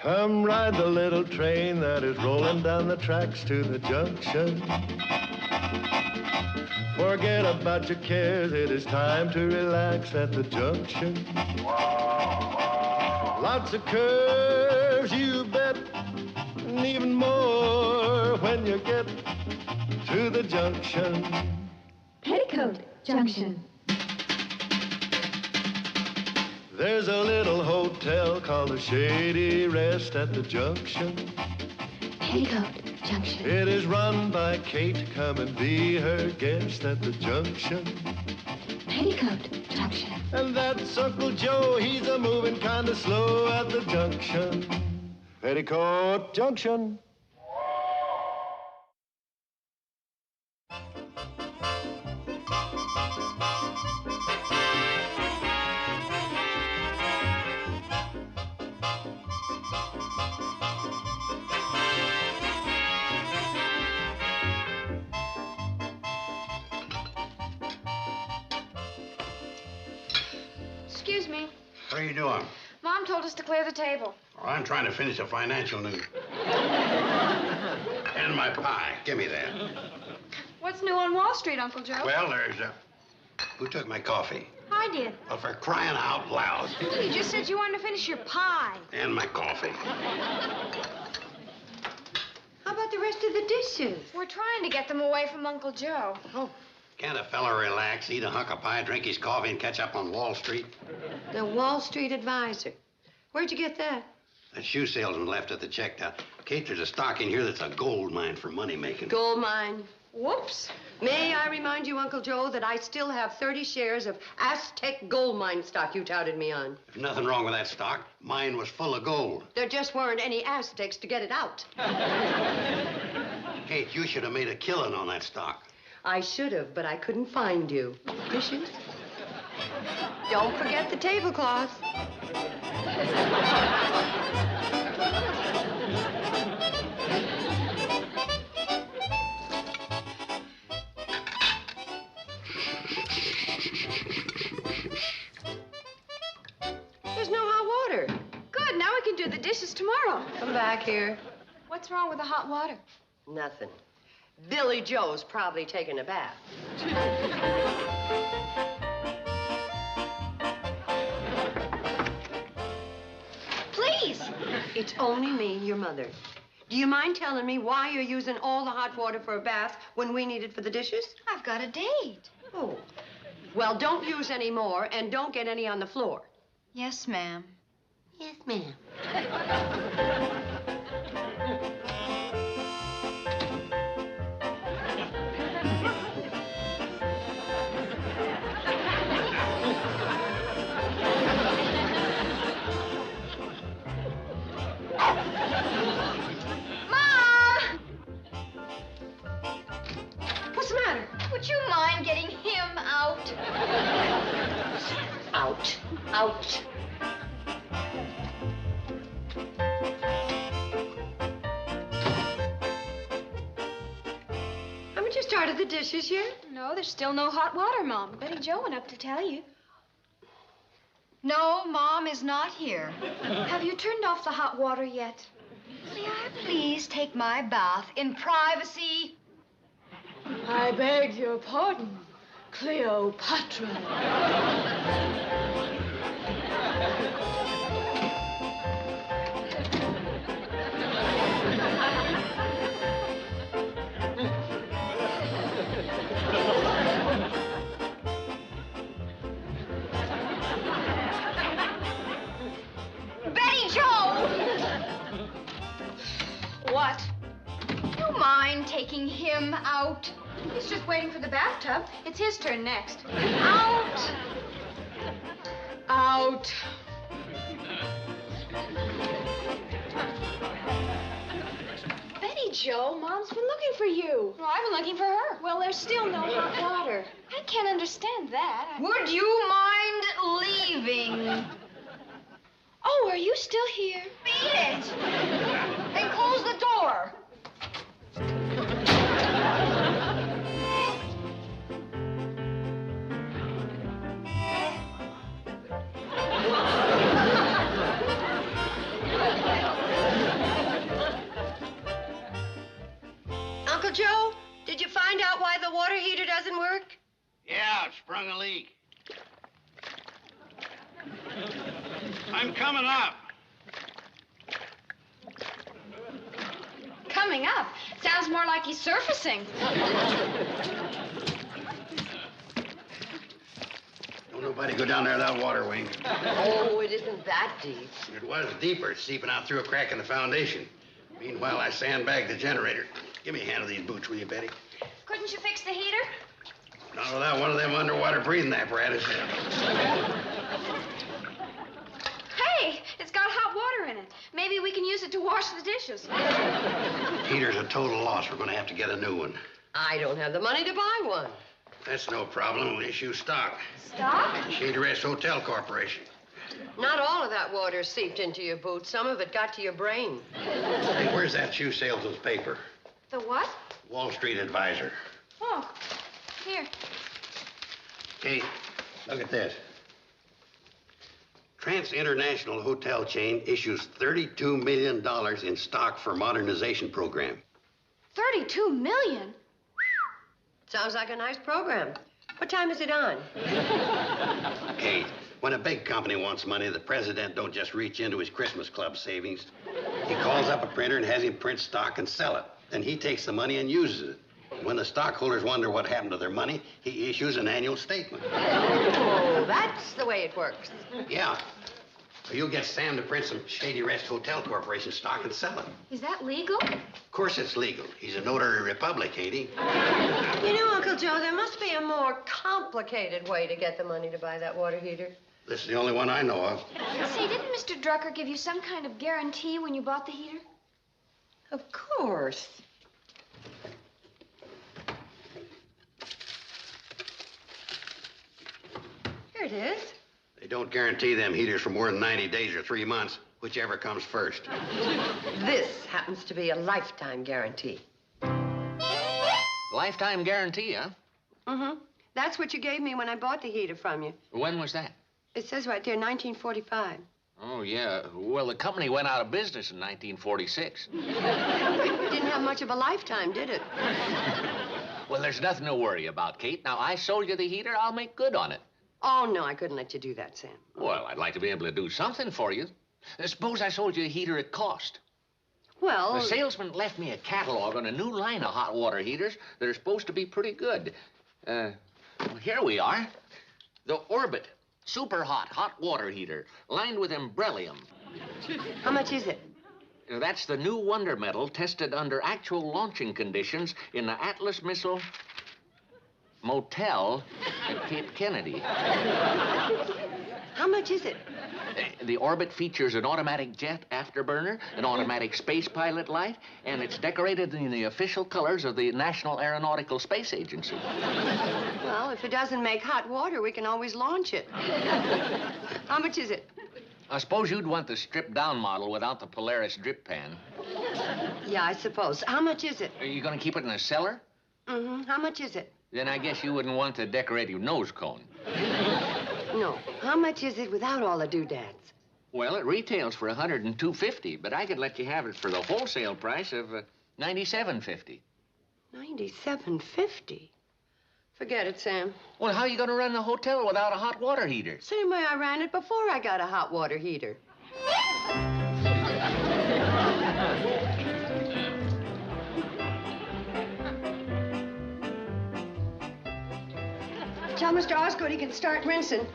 Come ride the little train that is rolling down the tracks to the junction. Forget about your cares, it is time to relax at the junction. Lots of curves, you bet, and even more when you get to the junction. Petticoat Junction. There's a little hotel called the Shady Rest at the junction. Petticoat Junction. It is run by Kate. Come and be her guest at the junction. Petticoat Junction. And that's Uncle Joe. He's a moving kind of slow at the junction. Petticoat Junction. Excuse me. What are you doing? Mom told us to clear the table. Oh, I'm trying to finish a financial news. And my pie. Give me that. What's new on Wall Street, Uncle Joe? Well, there's who took my coffee? I did. Well, for crying out loud. You just said you wanted to finish your pie. And my coffee. How about the rest of the dishes? We're trying to get them away from Uncle Joe. Oh, Can't a fella relax, eat a hunk of pie, drink his coffee, and catch up on Wall Street? the Wall Street Advisor. Where'd you get that? That shoe salesman left at the checkout. Kate, there's a stock in here that's a gold mine for money making. Gold mine. Whoops. May I remind you, Uncle Joe, that I still have 30 shares of Aztec gold mine stock you touted me on. There's nothing wrong with that stock. Mine was full of gold. There just weren't any Aztecs to get it out. Kate, you should have made a killing on that stock. I should have, but I couldn't find you. Dishes? Don't forget the tablecloth. There's no hot water. Good, now we can do the dishes tomorrow. Come back here. What's wrong with the hot water? Nothing. Billy Joe's probably taking a bath. Please. It's only me, your mother. Do you mind telling me why you're using all the hot water for a bath when we need it for the dishes? I've got a date. Oh. Well, don't use any more, and don't get any on the floor. Yes, ma'am. Yes, ma'am. What's the matter? Would you mind getting him out? Out. Out. Haven't you started the dishes yet? No, there's still no hot water, Mom. Betty Jo went up to tell you. No, Mom is not here. Have you turned off the hot water yet? May I please take my bath in privacy? I beg your pardon, Cleopatra. Betty Jo! What? Do you mind taking him out? He's just waiting for the bathtub. It's his turn next. Out! Out. Betty Jo, Mom's been looking for you. Well, I've been looking for her. Well, there's still no hot water. I can't understand that. Would you mind leaving? Oh, are you still here? Beat it! Then close the door. I'm coming up. Coming up? Sounds more like he's surfacing. Don't nobody go down there that water, Wing. Oh, it isn't that deep. It was deeper, seeping out through a crack in the foundation. Meanwhile, I sandbagged the generator. Give me a hand of these boots, will you, Betty? Couldn't you fix the heater? Not without one of them underwater breathing apparatuses. Hey, it's got hot water in it. Maybe we can use it to wash the dishes. Heater's a total loss. We're going to have to get a new one. I don't have the money to buy one. That's no problem. We'll issue stock. Stock? Shady Rest Hotel Corporation. Not all of that water seeped into your boots. Some of it got to your brain. Hey, where's that shoe salesman's paper? The what? Wall Street Advisor. Oh, here. Kate, look at this. Trans International Hotel Chain issues $32 million in stock for modernization program. 32 million? Sounds like a nice program. What time is it on? Kate, when a big company wants money, the president don't just reach into his Christmas club savings. He calls up a printer and has him print stock and sell it. Then he takes the money and uses it. When the stockholders wonder what happened to their money, he issues an annual statement. Oh, that's the way it works. Yeah. So you'll get Sam to print some Shady Rest Hotel Corporation stock and sell it. Is that legal? Of course it's legal. He's a notary republic, ain't he? You know, Uncle Joe, there must be a more complicated way to get the money to buy that water heater. This is the only one I know of. Say, didn't Mr. Drucker give you some kind of guarantee when you bought the heater? Of course. Here it is. They don't guarantee them heaters for more than 90 days or 3 months, whichever comes first. This happens to be a lifetime guarantee. Lifetime guarantee, huh? Mm-hmm. That's what you gave me when I bought the heater from you. When was that? It says right there, 1945. Oh, yeah. Well, the company went out of business in 1946. Didn't have much of a lifetime, did it? Well, there's nothing to worry about, Kate. Now, I sold you the heater. I'll make good on it. Oh, no, I couldn't let you do that, Sam. Well, I'd like to be able to do something for you. Suppose I sold you a heater at cost. Well... The salesman left me a catalog on a new line of hot water heaters that are supposed to be pretty good. Well, here we are. The Orbit Super hot water heater lined with Umbrellium. How much is it? That's the new wonder metal tested under actual launching conditions in the Atlas Missile Motel at Cape Kennedy. How much is it? The Orbit features an automatic jet afterburner, an automatic space pilot light, and it's decorated in the official colors of the National Aeronautical Space Agency. Well, if it doesn't make hot water, we can always launch it. How much is it? I suppose you'd want the stripped-down model without the Polaris drip pan. Yeah, I suppose. How much is it? Are you going to keep it in a cellar? Mm-hmm. How much is it? Then I guess you wouldn't want the decorative nose cone. No. How much is it without all the doodads? Well, it retails for $102.50, but I could let you have it for the wholesale price of $97.50. $97.50? Forget it, Sam. Well, how are you going to run the hotel without a hot water heater? Same way I ran it before I got a hot water heater. Tell Mr. Osgood he can start rinsing.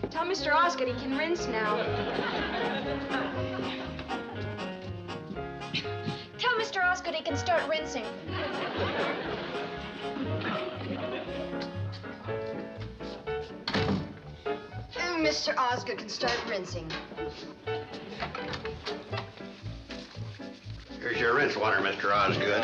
Tell Mr. Osgood he can rinse now. Tell Mr. Osgood he can start rinsing. Mr. Osgood can start rinsing. Here's your rinse water, Mr. Osgood.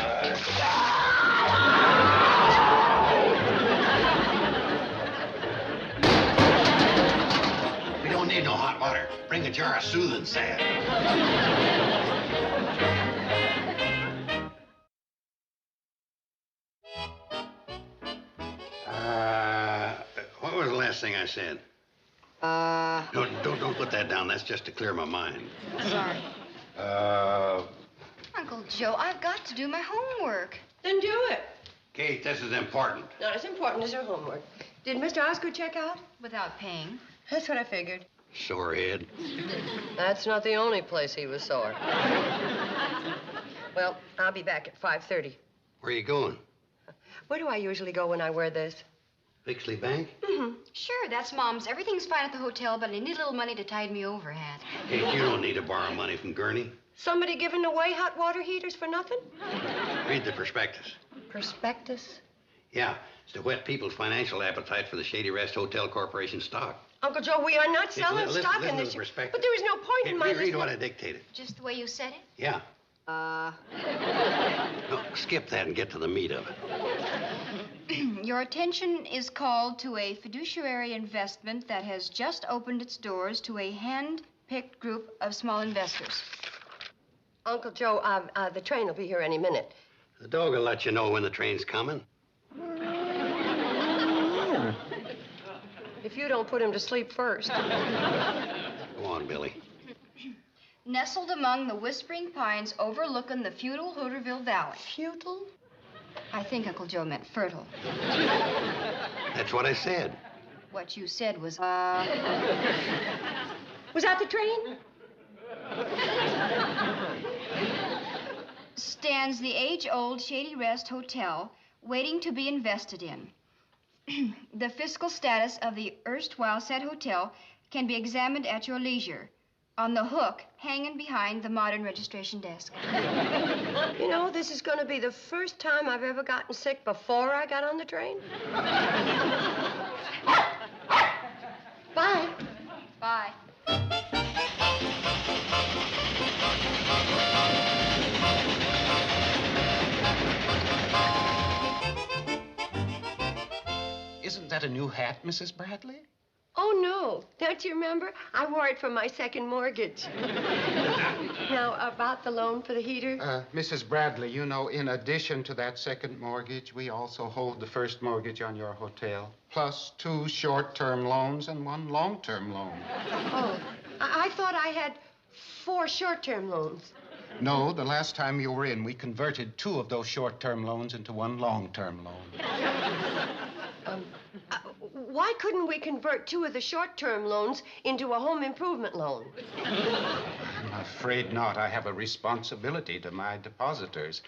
We don't need no hot water. Bring a jar of soothing salve. What was the last thing I said? No, don't put that down. That's just to clear my mind. Sorry. Uh, Uncle Joe, I've got to do my homework. Then do it. Kate, this is important. Not as important as her homework. Did Mr. Osgood check out? Without paying. That's what I figured. Sorehead. That's not the only place he was sore. Well, I'll be back at 5:30. Where are you going? Where do I usually go when I wear this? Bixley Bank? Mm-hmm. Sure, that's Mom's. Everything's fine at the hotel, but I need a little money to tide me over, Hat. Kate, you don't need to borrow money from Gurney. Somebody giving away hot water heaters for nothing? Read the prospectus. Prospectus? Yeah, it's to whet people's financial appetite for the Shady Rest Hotel Corporation stock. Uncle Joe, we are not selling stock in listen to this. the prospectus. But there is no point in my Read what I dictated. Just the way you said it? Yeah. No, skip that and get to the meat of it. Your attention is called to a fiduciary investment that has just opened its doors to a hand-picked group of small investors. Uncle Joe, the train will be here any minute. The dog will let you know when the train's coming. If you don't put him to sleep first. Go on, Billy. Nestled among the whispering pines overlooking the feudal Hooterville Valley. Feudal? I think Uncle Joe meant fertile. That's what I said. What you said was, Was that the train? stands the age-old Shady Rest Hotel, waiting to be invested in. The fiscal status of the erstwhile said hotel can be examined at your leisure, on the hook hanging behind the modern registration desk. You know, this is going to be the first time I've ever gotten sick before I got on the train. Bye. Bye. Isn't that a new hat, Mrs. Bradley? Oh, no. Don't you remember? I wore it for my second mortgage. Now, about the loan for the heater? Mrs. Bradley, you know, in addition to that second mortgage, we also hold the first mortgage on your hotel, plus 2 short-term loans and 1 long-term loan. Oh, I thought I had 4 short-term loans. No, the last time you were in, we converted 2 of those short-term loans into 1 long-term loan. Why couldn't we convert 2 of the short-term loans into a home improvement loan? I'm afraid not. I have a responsibility to my depositors.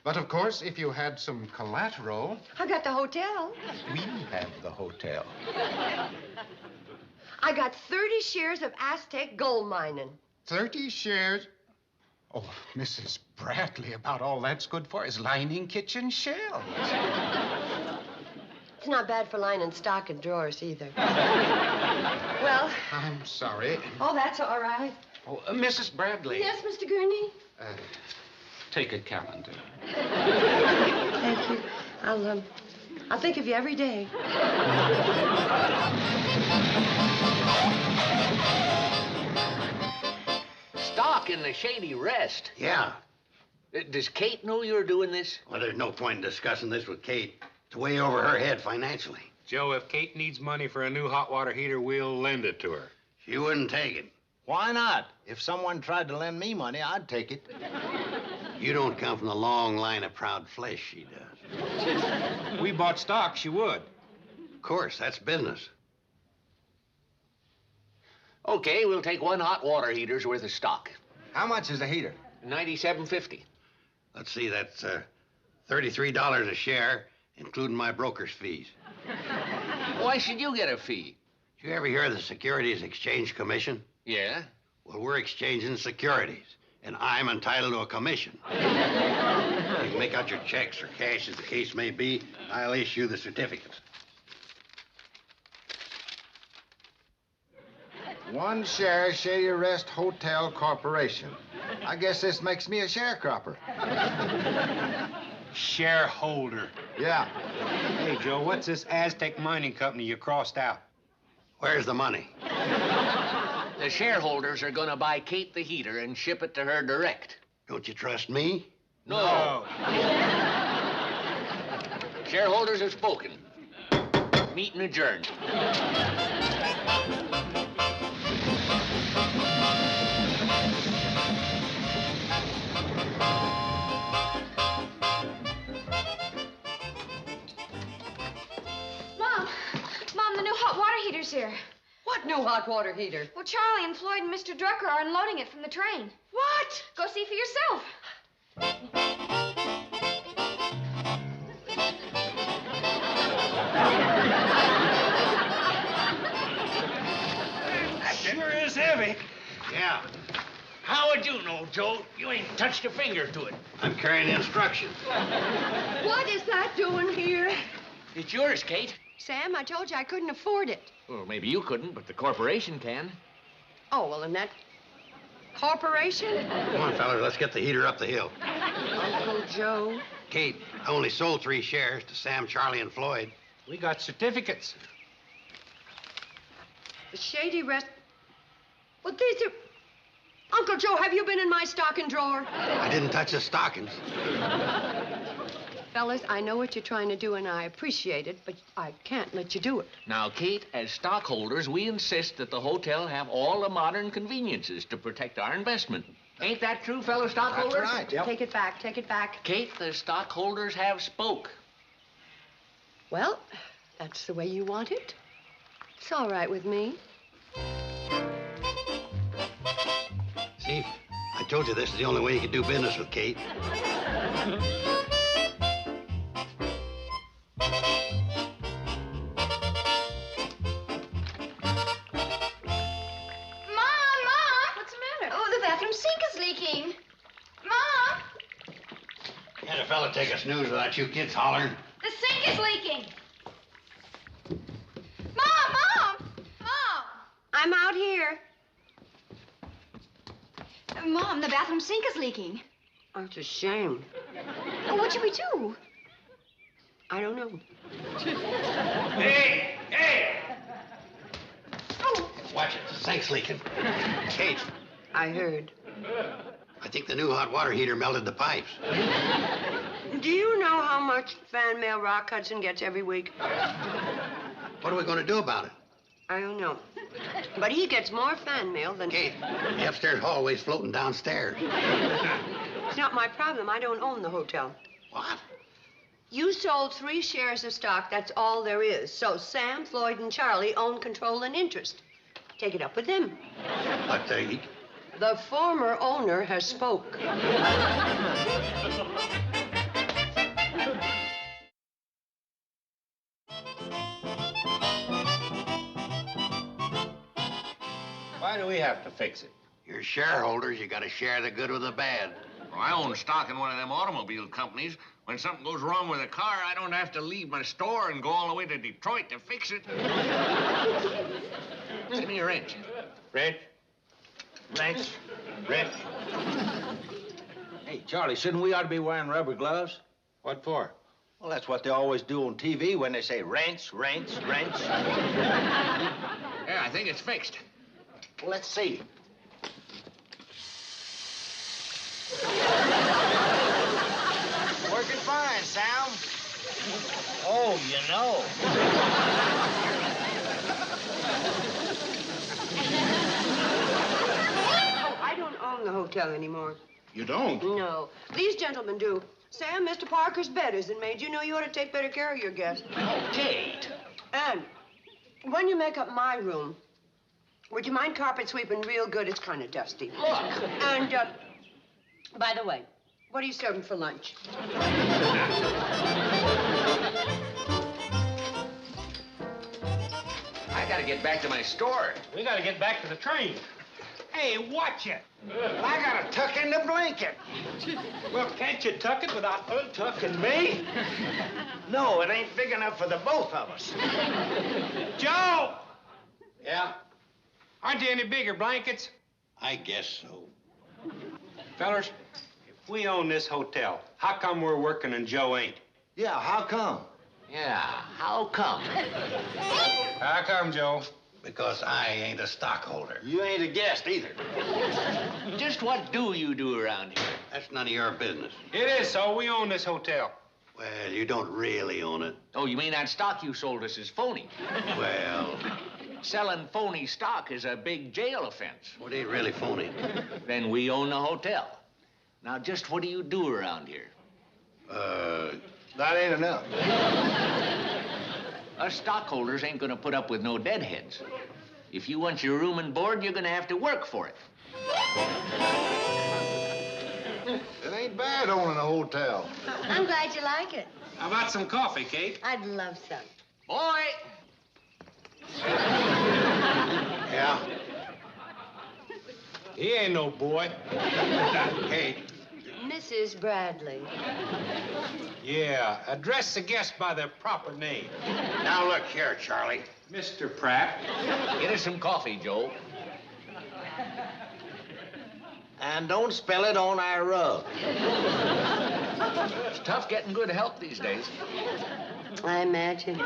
But, of course, if you had some collateral... I got the hotel. We have the hotel. I got 30 shares of Aztec gold mining. 30 shares? Oh, Mrs. Bradley, about all that's good for is lining kitchen shelves. It's not bad for lining stock and drawers either. Well... I'm sorry. Oh, that's all right. Oh, Mrs. Bradley. Yes, Mr. Gurney? Take a calendar. Thank you. I'll think of you every day. Stock in the Shady Rest. Yeah. Does Kate know you're doing this? Well, there's no point in discussing this with Kate. It's way over her head financially. Joe, if Kate needs money for a new hot water heater, we'll lend it to her. She wouldn't take it. Why not? If someone tried to lend me money, I'd take it. You don't come from the long line of proud flesh she does. If we bought stock, she would. Of course, that's business. Okay, we'll take 1 hot water heater's worth of stock. How much is a heater? $97.50. Let's see, that's $33 a share, including my broker's fees. Why should you get a fee? Did you ever hear of the Securities Exchange Commission? Yeah? Well, we're exchanging securities, and I'm entitled to a commission. You can make out your checks or cash, as the case may be. I'll issue the certificates. 1 share Shady Rest Hotel Corporation. I guess this makes me a sharecropper. Shareholder. Yeah. Hey, Joe, what's this Aztec mining company you crossed out? Where's the money? The shareholders are gonna buy Kate the heater and ship it to her direct. Don't you trust me? No. Shareholders have spoken. Meeting adjourned. here. What new hot water heater? Well, Charlie and Floyd and Mr. Drucker are unloading it from the train. What? Go see for yourself. That sure is heavy. Yeah, How would you know, Joe? You ain't touched a finger to it. I'm carrying instructions. What is that doing here? It's yours, Kate. Sam, I told you I couldn't afford it. Well, maybe you couldn't, but the corporation can. Oh, well, and that corporation? Come on, fellas, let's get the heater up the hill. Uncle Joe. Kate, I only sold 3 shares to Sam, Charlie, and Floyd. We got certificates. The Shady Rest. Well, these are. Uncle Joe, have you been in my stocking drawer? I didn't touch the stockings. Fellas, I know what you're trying to do, and I appreciate it, but I can't let you do it. Now, Kate, as stockholders, we insist that the hotel have all the modern conveniences to protect our investment. Ain't that true, fellow stockholders? That's right. Yep. Take it back, take it back. Kate, the stockholders have spoke. Well, that's the way you want it. It's all right with me. See, I told you this is the only way you can do business with Kate. Mom! What's the matter? Oh, the bathroom sink is leaking. Mom! Can't a fella take a snooze without you kids hollering? The sink is leaking. Mom! I'm out here. Mom, the bathroom sink is leaking. Oh, it's a shame. Oh, what should we do? I don't know. Hey! Oh, Watch it, the sink's leaking. Kate, I heard. I think the new hot water heater melted the pipes. Do you know how much fan mail Rock Hudson gets every week? What are we going to do about it? I don't know. But he gets more fan mail than... Kate, the upstairs hallway's floating downstairs. It's not my problem. I don't own the hotel. What? You sold 3 shares of stock. That's all there is. So Sam, Floyd, and Charlie own control and interest. Take it up with them. But The former owner has spoke. Why do we have to fix it? you're shareholders, you got to share the good with the bad. Well, I own stock in one of them automobile companies. When something goes wrong with a car, I don't have to leave my store and go all the way to Detroit to fix it. Give me a wrench. Wrench? Hey, Charlie, shouldn't we ought to be wearing rubber gloves? What for? Well, that's what they always do on TV when they say wrench. Yeah, I think it's fixed. Well, let's see. Working fine, Sam. Oh, you know. Oh, I don't own the hotel anymore. You don't? No. These gentlemen do. Sam, Mr. Parker's bed isn't made. You know you ought to take better care of your guests. Oh, Kate. And when you make up my room, would you mind carpet sweeping real good? It's kind of dusty. Look. And, by the way, what are you serving for lunch? I gotta get back to my store. We gotta get back to the train. Hey, watch it. I gotta tuck in the blanket. Well, can't you tuck it without untucking me? No, it ain't big enough for the both of us. Joe! Yeah, Aren't there any bigger blankets? I guess so. Fellers, if we own this hotel, how come we're working and Joe ain't? Yeah, how come? Yeah, how come? How come, Joe? Because I ain't a stockholder. You ain't a guest either. Just what do you do around here? That's none of your business. It is so. We own this hotel. Well, you don't really own it. Oh, you mean that stock you sold us is phony? Well, Selling phony stock is a big jail offense. what ain't really phony? Then we own the hotel. Now, just what do you do around here? That ain't enough. Us stockholders ain't gonna put up with no deadheads. If you want your room and board, you're gonna have to work for it. It ain't bad owning a hotel. I'm glad you like it. How about some coffee, Kate? I'd love some. Boy! Yeah? He ain't no boy. Kate, Mrs. Bradley. Yeah, address the guests by their proper name. now look here, Charlie. Mr. Pratt. Get us some coffee, Joe. And don't spill it on our rug. It's tough getting good help these days. I imagine.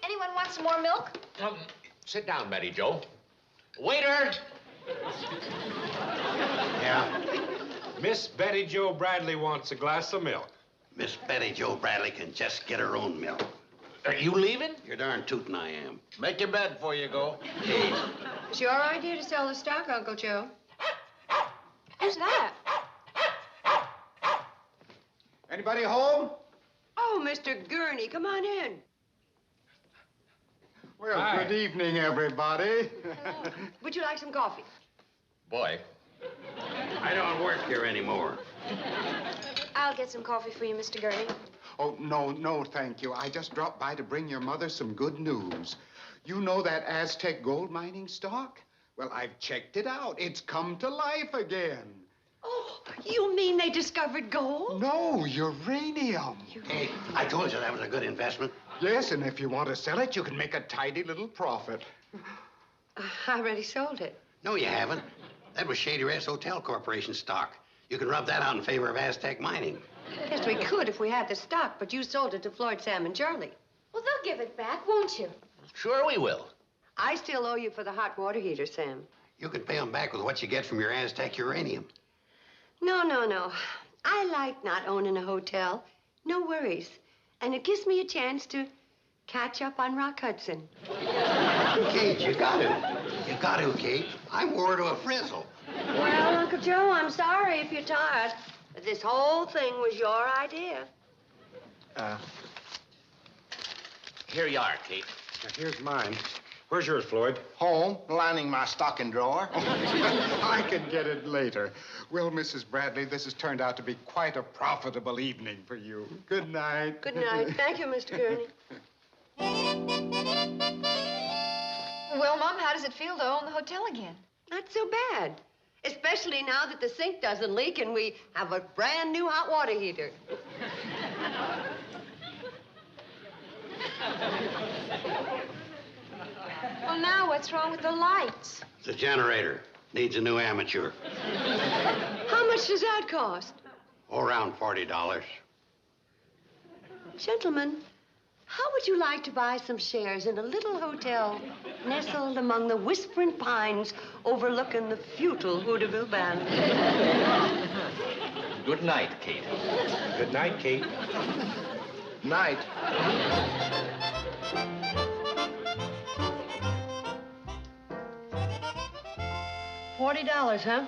Anyone want some more milk? Sit down, Betty Joe. Waiter! Yeah? Miss Betty Joe Bradley wants a glass of milk. Miss Betty Joe Bradley can just get her own milk. Are you leaving? You're darn tootin' I am. Make your bed before you go. Kate, It's your idea to sell the stock, Uncle Joe. Who's that? Anybody home? Oh, Mr. Gurney, come on in. Well, Hi. good evening, everybody. Would you like some coffee? Boy, I don't work here anymore. I'll get some coffee for you, Mr. Gurney. Oh, no, thank you. I just dropped by to bring your mother some good news. You know that Aztec gold mining stock? Well, I've checked it out. It's come to life again. Oh, you mean they discovered gold? No, uranium. Kate, I told you that was a good investment. Yes, and if you want to sell it, you can make a tidy little profit. I already sold it. No, you haven't. That was Shady Rest Hotel Corporation stock. You can rub that out in favor of Aztec mining. Yes, we could if we had the stock, but you sold it to Floyd, Sam, and Charlie. Well, they'll give it back, won't you? sure we will. I still owe you for the hot water heater, Sam. You can pay them back with what you get from your Aztec uranium. No. I like not owning a hotel. No worries. And it gives me a chance to catch up on Rock Hudson. Kate, you got to. You got to, Kate. I'm wore to a frizzle. Well, Uncle Joe, I'm sorry if you're tired. But this whole thing was your idea. Here you are, Kate. Now, here's mine. Where's yours, Floyd? Home, lining my stocking drawer. I can get it later. Well, Mrs. Bradley, this has turned out to be quite a profitable evening for you. Good night. Good night. Thank you, Mr. Gurney. Well, Mom, how does it feel to own the hotel again? Not so bad. Especially now that the sink doesn't leak and we have a brand new hot water heater. Well, now what's wrong with the lights? The generator needs a new amateur. How much does that cost? Oh, around $40. Gentlemen, how would you like to buy some shares in a little hotel nestled among the whispering pines overlooking the futile Hooterville Band? Good night, Kate. Good night, Kate. Night. $40, huh?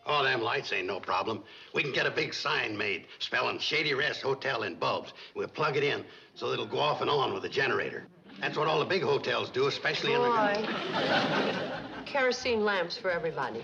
Oh, them lights ain't no problem. We can get a big sign made spelling Shady Rest Hotel in bulbs. We'll plug it in so it'll go off and on with the generator. That's what all the big hotels do, especially in the... Boy. Kerosene lamps for everybody.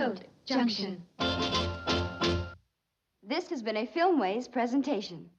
Petticoat Junction. This has been a Filmways presentation.